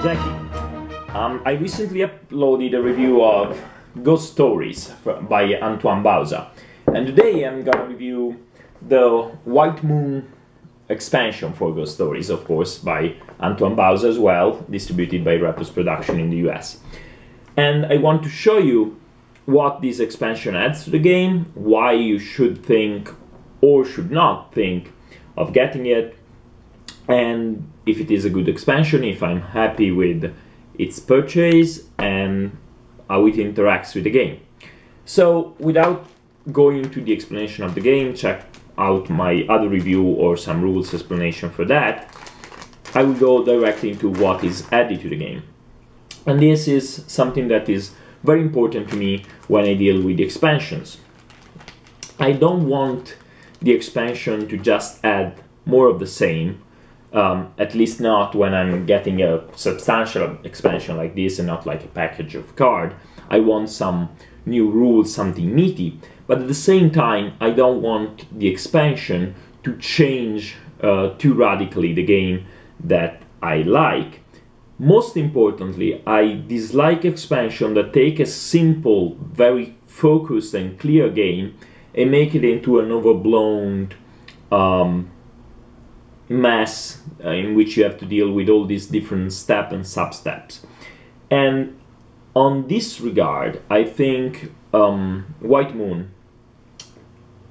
Geki. I recently uploaded a review of Ghost Stories by Antoine Bauza, and today I'm gonna review the White Moon expansion for Ghost Stories, of course, by Antoine Bauza as well, distributed by Repos Production in the US. And I want to show you what this expansion adds to the game, why you should think or should not think of getting it, and if it is a good expansion, if I'm happy with its purchase, and how it interacts with the game. So without going into the explanation of the game, check out my other review or some rules explanation for that. I will go directly into what is added to the game. And this is something that is very important to me when I deal with the expansions. I don't want the expansion to just add more of the same, at least not when I'm getting a substantial expansion like this and not like a package of cards. I want some new rules, something meaty, but at the same time I don't want the expansion to change too radically the game that I like. Most importantly, I dislike expansion that take a simple, very focused and clear game and make it into an overblown mess in which you have to deal with all these different steps and sub-steps. And on this regard, I think White Moon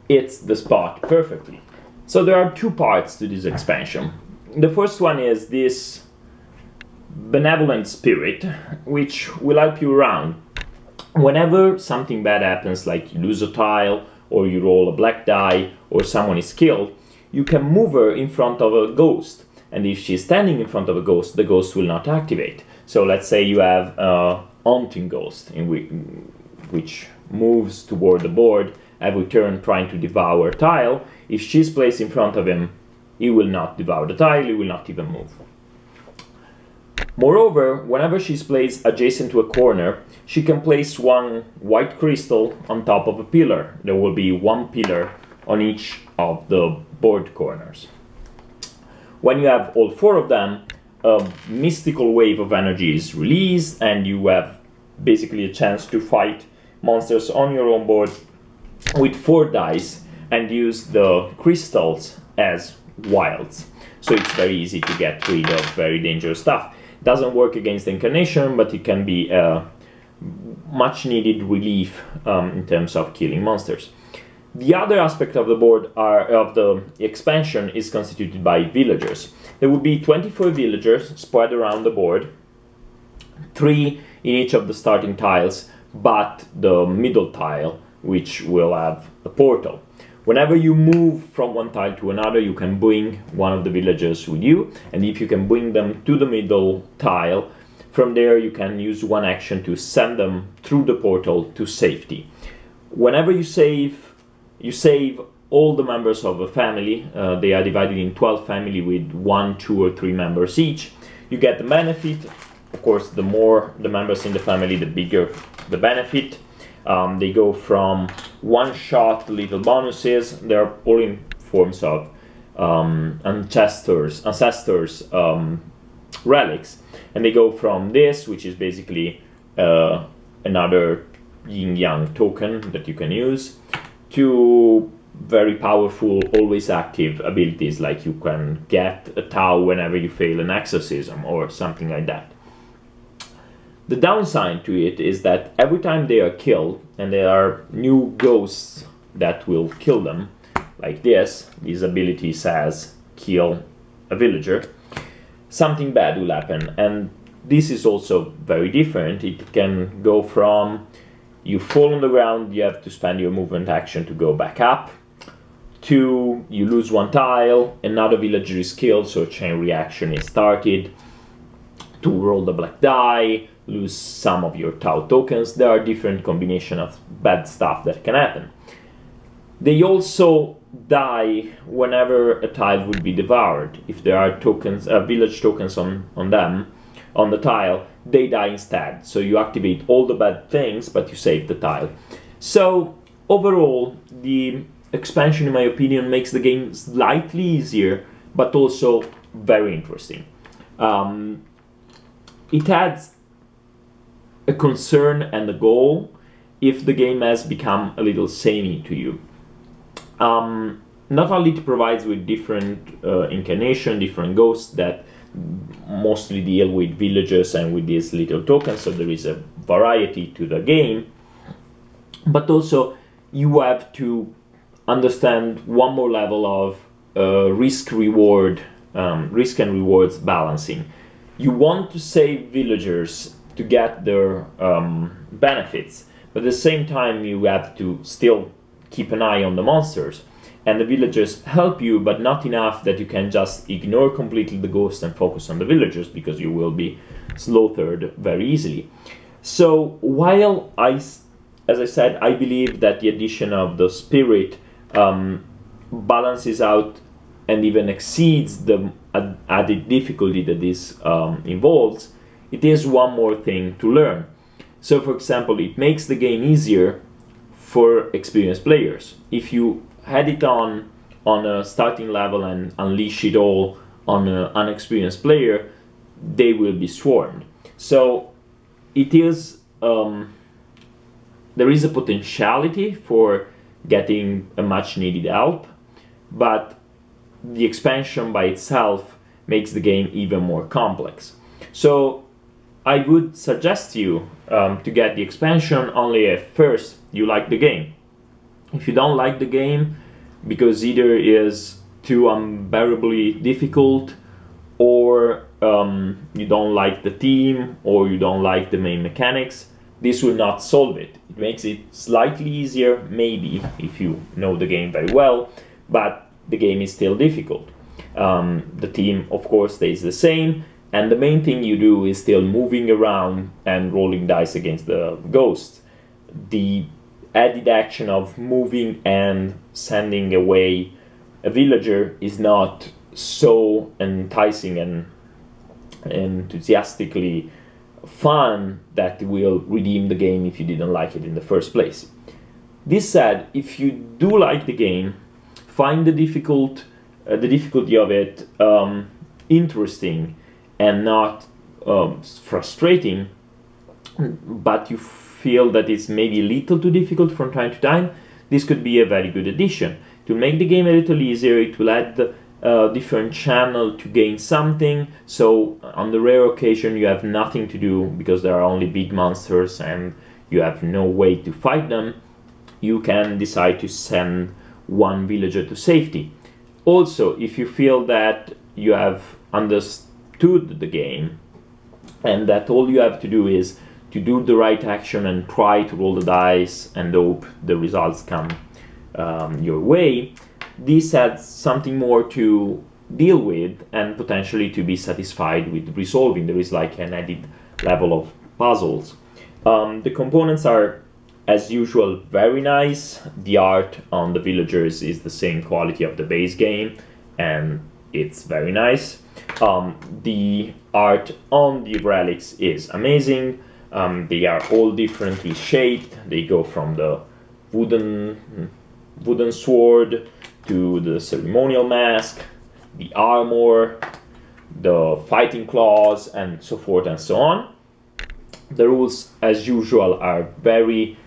hits the spot perfectly. So there are two parts to this expansion. The first one is this benevolent spirit, which will help you around. Whenever something bad happens, like you lose a tile, or you roll a black die, or someone is killed, you can move her in front of a ghost. And if she's standing in front of a ghost, the ghost will not activate. So let's say you have a haunting ghost in which moves toward the board every turn trying to devour a tile. If she's placed in front of him, he will not devour the tile, he will not even move. Moreover, whenever she's placed adjacent to a corner, she can place one white crystal on top of a pillar. There will be one pillar on each of the board corners. When you have all four of them, a mystical wave of energy is released, and you have basically a chance to fight monsters on your own board with 4 dice and use the crystals as wilds. So it's very easy to get rid of very dangerous stuff. Doesn't work against incarnation, but it can be a much needed relief in terms of killing monsters. The other aspect of the board of the expansion is constituted by villagers. There will be 24 villagers spread around the board, 3 in each of the starting tiles, but the middle tile, which will have a portal. Whenever you move from one tile to another, you can bring one of the villagers with you, and if you can bring them to the middle tile, from there you can use one action to send them through the portal to safety. Whenever you save all the members of a family. They are divided in 12 families with 1, 2, or 3 members each. You get the benefit. Of course, the more the members in the family, the bigger the benefit. They go from one-shot little bonuses. They're all in forms of ancestors relics, and they go from this, which is basically another yin-yang token that you can use, to very powerful, always active abilities, like you can get a Tau whenever you fail an exorcism or something like that. The downside to it is that every time they are killed, and there are new ghosts that will kill them, like this ability says kill a villager, something bad will happen. And this is also very different. It can go from you fall on the ground, you have to spend your movement action to go back up, to you lose one tile, another villager is killed, so a chain reaction is started, to roll the black die, lose some of your Tau tokens. There are different combinations of bad stuff that can happen. They also die whenever a tile would be devoured. If there are tokens, village tokens on the tile, they die instead. So you activate all the bad things, but you save the tile. So overall, the expansion, in my opinion, makes the game slightly easier, but also very interesting. it adds a concern and a goal if the game has become a little samey to you. Not only it provides with different incarnation, different ghosts that mostly deal with villagers and with these little tokens, so there is a variety to the game, but also you have to understand one more level of risk and rewards balancing. You want to save villagers to get their benefits, but at the same time you have to still keep an eye on the monsters, and the villagers help you, but not enough that you can just ignore completely the ghosts and focus on the villagers, because you will be slaughtered very easily. So while as I said, I believe that the addition of the spirit balances out and even exceeds the added difficulty that this involves, it is one more thing to learn. So for example, it makes the game easier for experienced players. If you had it on a starting level and unleash it all on an unexperienced player, they will be swarmed. So it is there is a potentiality for getting a much needed help, but the expansion by itself makes the game even more complex. So I would suggest you to get the expansion only if first you like the game. If you don't like the game because either it is too unbearably difficult, or you don't like the theme, or you don't like the main mechanics, this will not solve it. It makes it slightly easier, maybe, if you know the game very well, but the game is still difficult. The theme, of course, stays the same, and the main thing you do is still moving around and rolling dice against the ghosts. The added action of moving and sending away a villager is not so enticing and enthusiastically fun that will redeem the game if you didn't like it in the first place. This said, if you do like the game, find the difficulty of it interesting and not frustrating, but you feel that it's maybe a little too difficult from time to time, this could be a very good addition. To make the game a little easier, it will add different channel to gain something, so on the rare occasion you have nothing to do because there are only big monsters and you have no way to fight them, you can decide to send one villager to safety. Also, if you feel that you have understood the game and that all you have to do is to do the right action and try to roll the dice and hope the results come your way, this adds something more to deal with and potentially to be satisfied with resolving. There is like an added level of puzzles. The components are, as usual, very nice. The art on the villagers is the same quality of the base game, and it's very nice. The art on the relics is amazing. They are all differently shaped. They go from the wooden sword to the ceremonial mask, the armor, the fighting claws, and so forth and so on. The rules, as usual, are very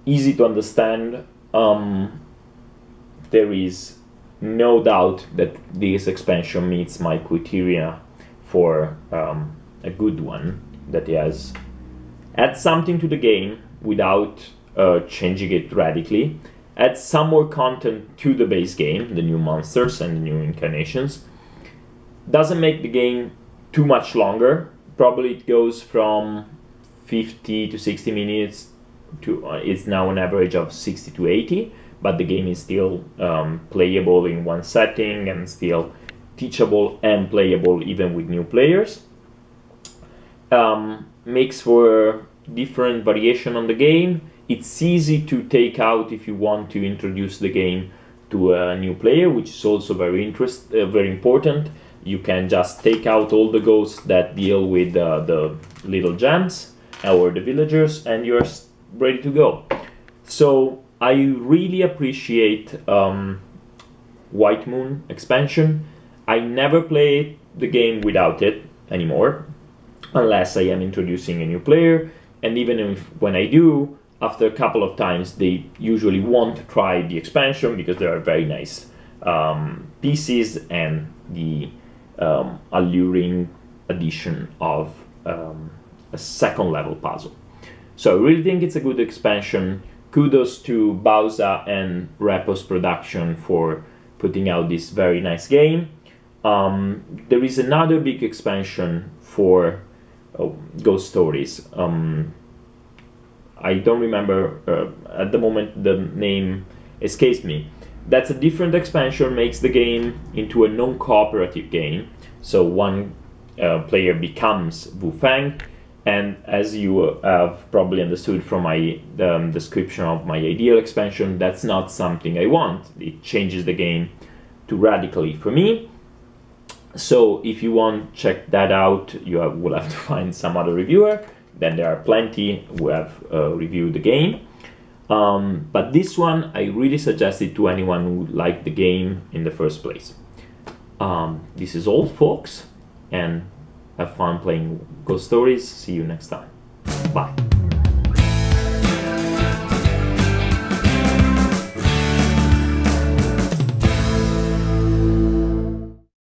easy to understand. There is no doubt that this expansion meets my criteria for a good one, that has adds something to the game without changing it radically, adds some more content to the base game, the new monsters and the new incarnations, doesn't make the game too much longer. Probably it goes from 50 to 60 minutes to it's now an average of 60 to 80, but the game is still playable in one setting and still teachable and playable even with new players. Makes for different variation on the game. It's easy to take out if you want to introduce the game to a new player, which is also very important. You can just take out all the ghosts that deal with the little gems or the villagers, and you're ready to go. So I really appreciate White Moon expansion. I never play the game without it anymore. unless I am introducing a new player, and even if when I do, after a couple of times they usually won't try the expansion because there are very nice pieces and the alluring addition of a second level puzzle. So I really think it's a good expansion. Kudos to Bauza and Repos Production for putting out this very nice game. There is another big expansion for Ghost Stories. I don't remember at the moment, the name escapes me. That's a different expansion, makes the game into a non-cooperative game. So one player becomes Wu Fang, and as you have probably understood from my description of my ideal expansion, that's not something I want. It changes the game too radically for me. So if you want to check that out, you will have to find some other reviewer. Then there are plenty who have reviewed the game. But this one I really suggest it to anyone who liked the game in the first place. This is all, folks, and have fun playing Ghost Stories. See you next time. Bye.